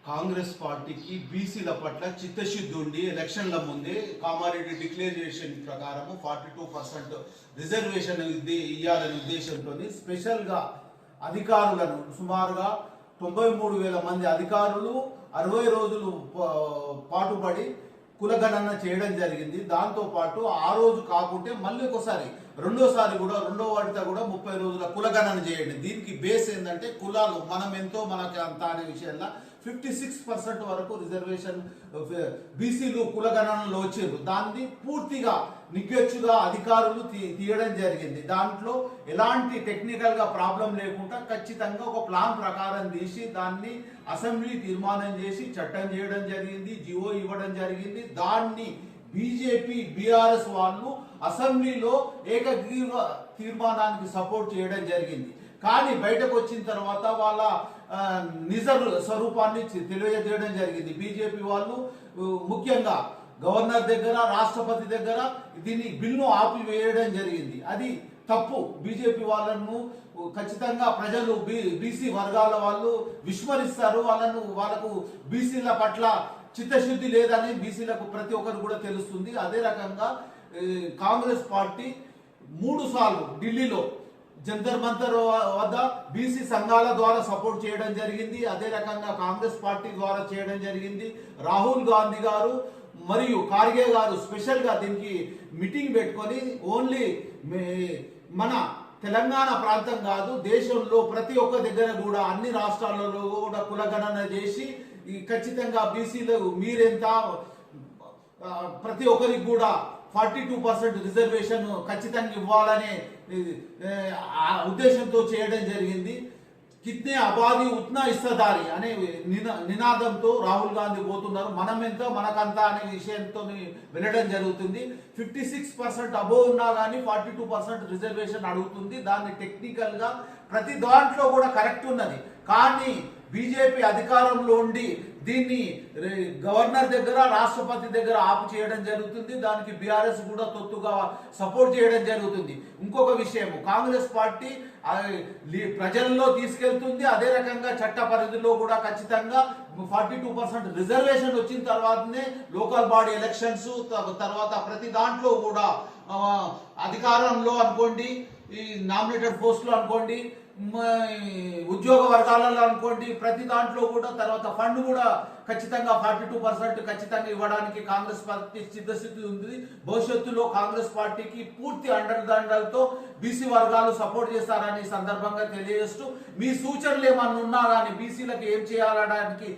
కాంగ్రెస్ పార్టీకి బీసీల పట్ల చిత్తశుద్ధి ఉండి ఎలక్షన్ల ముందే కామారెడ్డి డిక్లరేషన్ ప్రకారం 42% రిజర్వేషన్ ఇవ్వాలనే ఉద్దేశంతో స్పెషల్గా అధికారులను సుమారుగా 93,000 మంది అధికారులు 60 రోజులు పాటుపడి కులగణన చేయడం జరిగింది. దాంతో పాటు ఆ రోజు కాకుంటే మళ్ళీ ఒకసారి రెండో వాటితో కూడా 30 రోజుల కులగణన చేయండి. దీనికి బేస్ ఏంటంటే కులాలు మనం ఎంతో మనకి అంత అనే విషయంలో 56% వరకు రిజర్వేషన్ బీసీలు కులగణనలో వచ్చారు. దాన్ని పూర్తిగా నిగ్గచ్చుగా అధికారులు తీయడం జరిగింది. దాంట్లో ఎలాంటి టెక్నికల్గా ప్రాబ్లం లేకుండా ఖచ్చితంగా ఒక ప్లాన్ ప్రకారం తీసి దాన్ని అసెంబ్లీ తీర్మానం చేసి చట్టం చేయడం జరిగింది, జిఓ ఇవ్వడం జరిగింది. దాన్ని బీజేపీ బీఆర్ఎస్ వాళ్ళు అసెంబ్లీలో ఏకగ్రీవ తీర్మానానికి సపోర్ట్ చేయడం జరిగింది. కానీ బయటకు వచ్చిన తర్వాత వాళ్ళ నిజ స్వరూపాన్ని తెలియజేయడం జరిగింది. బీజేపీ వాళ్ళు ముఖ్యంగా గవర్నర్ దగ్గర, రాష్ట్రపతి దగ్గర దీన్ని బిల్లు ఆపివేయడం జరిగింది. అది తప్పు. బీజేపీ వాళ్ళను ఖచ్చితంగా ప్రజలు బీసీ వర్గాల వాళ్ళు విస్మరిస్తారు. వాళ్ళకు బీసీల పట్ల చిత్తశుద్ధి లేదని బీసీలకు ప్రతి ఒక్కరు కూడా తెలుస్తుంది. అదే రకంగా కాంగ్రెస్ పార్టీ 3 సార్లు ఢిల్లీలో జంతర్ మంతర్ వద్ద బీసీ సంఘాల ద్వారా సపోర్ట్ చేయడం జరిగింది. అదే రకంగా కాంగ్రెస్ పార్టీ ద్వారా చేయడం జరిగింది. రాహుల్ గాంధీ గారు మరియు ఖార్గే గారు స్పెషల్గా దీనికి మీటింగ్ పెట్టుకొని ఓన్లీ మన తెలంగాణ ప్రాంతం కాదు, దేశంలో ప్రతి ఒక్క దగ్గర కూడా అన్ని రాష్ట్రాలలో కూడా కులగణన చేసి ఖచ్చితంగా బీసీలు మీరెంత ప్రతి ఒక్కరికి కూడా 42% రిజర్వేషన్ ఖచ్చితంగా ఇవ్వాలనే ఉద్దేశంతో చేయడం జరిగింది. కిత్నే అబాది ఉత్నా ఇస్తదారి అనే నినాదంతో రాహుల్ గాంధీ పోతున్నారు. మనం ఎంత మనకంతా అనే విషయంతో వెళ్ళడం జరుగుతుంది. 56% అబోవ్ ఉన్నా కానీ 42% రిజర్వేషన్ అడుగుతుంది. దాన్ని టెక్నికల్గా ప్రతి దాంట్లో కూడా కరెక్ట్ ఉన్నది. కానీ బీజేపీ అధికారంలో ఉండి దీన్ని గవర్నర్ దగ్గర, రాష్ట్రపతి దగ్గర ఆపు చేయడం జరుగుతుంది. దానికి బీఆర్ఎస్ కూడా తొత్తుగా సపోర్ట్ చేయడం జరుగుతుంది. ఇంకొక విషయం, కాంగ్రెస్ పార్టీ ప్రజల్లో తీసుకెళ్తుంది. అదే రకంగా చట్ట పరిధిలో కూడా ఖచ్చితంగా 42% రిజర్వేషన్ వచ్చిన తర్వాతనే లోకల్ బాడీ ఎలక్షన్స్ తర్వాత ప్రతి దాంట్లో కూడా అధికారంలో అనుకోండి, ఈ నామినేటెడ్ పోస్టులు అనుకోండి, ఉద్యోగ వర్గాలలో అనుకోండి, ప్రతి దాంట్లో కూడా తర్వాత ఫండ్ కూడా ఖచ్చితంగా 42% ఖచ్చితంగా ఇవ్వడానికి కాంగ్రెస్ పార్టీ సిద్ధస్థితి ఉంది. భవిష్యత్తులో కాంగ్రెస్ పార్టీకి పూర్తి అండదండలతో బీసీ వర్గాలు సపోర్ట్ చేస్తారని సందర్భంగా తెలియజేస్తూ, మీ సూచనలు ఏమన్నా ఉన్నా కానీ బీసీలకు ఏం చేయాలనడానికి